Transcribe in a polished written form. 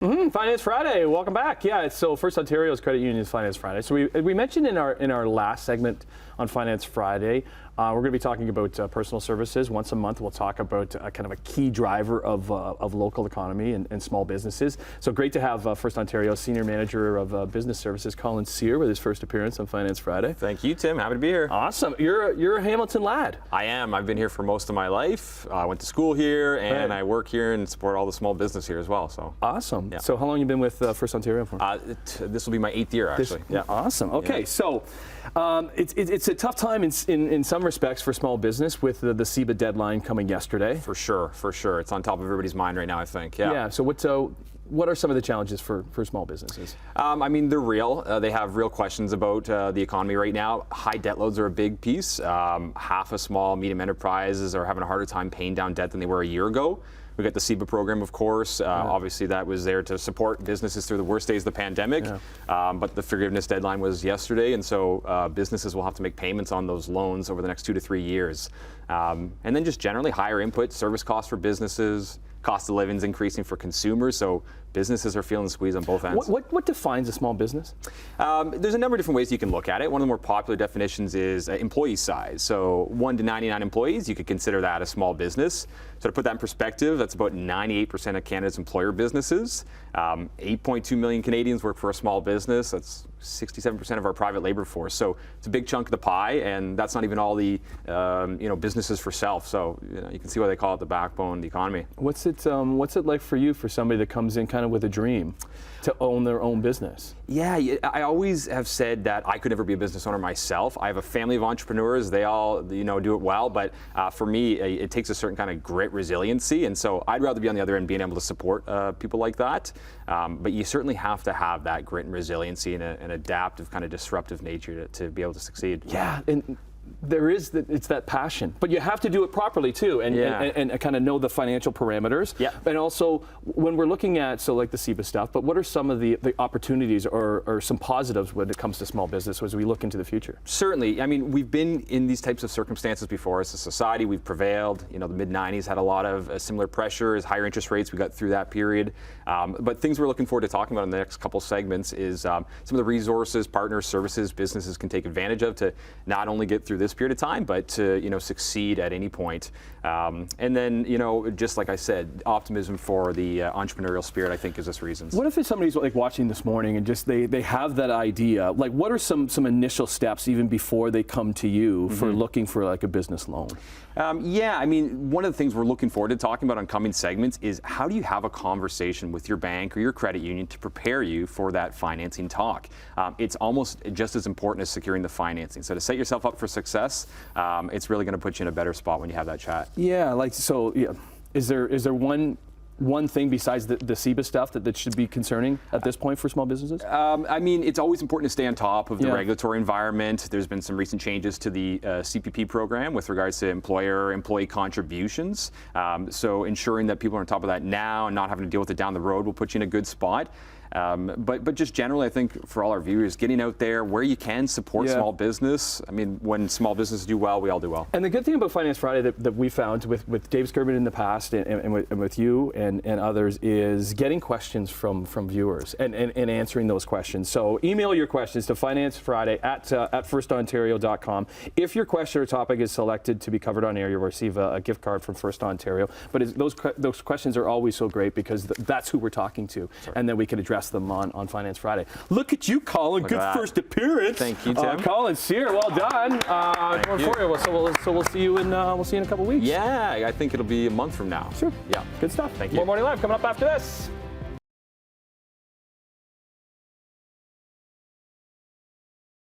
Finance Friday, welcome back. Yeah, so FirstOntario's Credit Union's Finance Friday. So we mentioned in our last segment on Finance Friday, we're going to be talking about personal services. Once a month, we'll talk about kind of a key driver of local economy and small businesses. So great to have FirstOntario Senior Manager of Business Services, Colin Cyr, with his first appearance on Finance Friday. Thank you, Tim. Happy to be here. Awesome. You're a Hamilton lad. I am. I've been here for most of my life. I went to school here, and I work here and support all the small business here as well. So awesome. Yeah. So how long have you been with FirstOntario for? This will be my 8th year, actually. Yeah. Awesome. Okay, so it's a tough time in some respects for small business with the CEBA deadline coming yesterday. For sure. It's on top of everybody's mind right now, I think. Yeah. So what are some of the challenges for small businesses? I mean, they're real. They have real questions about the economy right now. High debt loads are a big piece. Half of small, medium enterprises are having a harder time paying down debt than they were a year ago. We got the CEBA program, of course. Obviously, that was there to support businesses through the worst days of the pandemic. Yeah. But the forgiveness deadline was yesterday, and so businesses will have to make payments on those loans over the next 2 to 3 years. And then just generally higher input service costs for businesses. Cost of living is increasing for consumers, so businesses are feeling the squeeze on both ends. What defines a small business? There's a number of different ways you can look at it. One of the more popular definitions is employee size. So 1 to 99 employees, you could consider that a small business. So to put that in perspective, that's about 98% of Canada's employer businesses. 8.2 million Canadians work for a small business. That's 67% of our private labor force. So it's a big chunk of the pie, and that's not even all the businesses for self. So you can see why they call it the backbone of the economy. What's it like for you, for somebody that comes in kind of with a dream to own their own business? Yeah, I always have said that I could never be a business owner myself. I have a family of entrepreneurs. They all do it well, but for me, it takes a certain kind of grit, resiliency, and so I'd rather be on the other end being able to support people like that. But you certainly have to have that grit and resiliency and an adaptive kind of disruptive nature to be able to succeed. Yeah. And it's that passion, but you have to do it properly too, and kind of know the financial parameters. Yeah. And also, when we're looking at like the CEBA stuff, but what are some of the opportunities or some positives when it comes to small business as we look into the future? Certainly. I mean, we've been in these types of circumstances before as a society. We've prevailed. The mid-90s had a lot of similar pressures, higher interest rates. We got through that period. But things we're looking forward to talking about in the next couple segments is some of the resources, partners, services businesses can take advantage of to not only get through this period of time, but to succeed at any point. And then just like I said, optimism for the entrepreneurial spirit, I think, gives us reasons. What if somebody's like watching this morning and just they have that idea? Like, what are some initial steps even before they come to you for looking for like a business loan? Yeah, I mean, one of the things we're looking forward to talking about on coming segments is how do you have a conversation with your bank or your credit union to prepare you for that financing talk? It's almost just as important as securing the financing. So to set yourself up for success, it's really going to put you in a better spot when you have that chat. Yeah, is there one thing besides the CEBA stuff that should be concerning at this point for small businesses? I mean, it's always important to stay on top of the regulatory environment. There's been some recent changes to the CPP program with regards to employee contributions. So ensuring that people are on top of that now and not having to deal with it down the road will put you in a good spot. But just generally, I think for all our viewers, getting out there where you can support small business. I mean, when small businesses do well, we all do well. And the good thing about Finance Friday that we found with Dave Skirvin in the past and with you and others is getting questions from viewers and answering those questions. So email your questions to FinanceFriday at FirstOntario.com. If your question or topic is selected to be covered on air, you'll receive a gift card from First Ontario. But those questions are always so great because that's who we're talking to, and then we can address them on Finance Friday. Look at you, Colin. Good first appearance. Thank you, Tim. Colin Cyr, well done. So we'll see you in a couple weeks. Yeah, I think it'll be a month from now. Sure. Yeah. Good stuff. Thank you. More Morning Live coming up after this.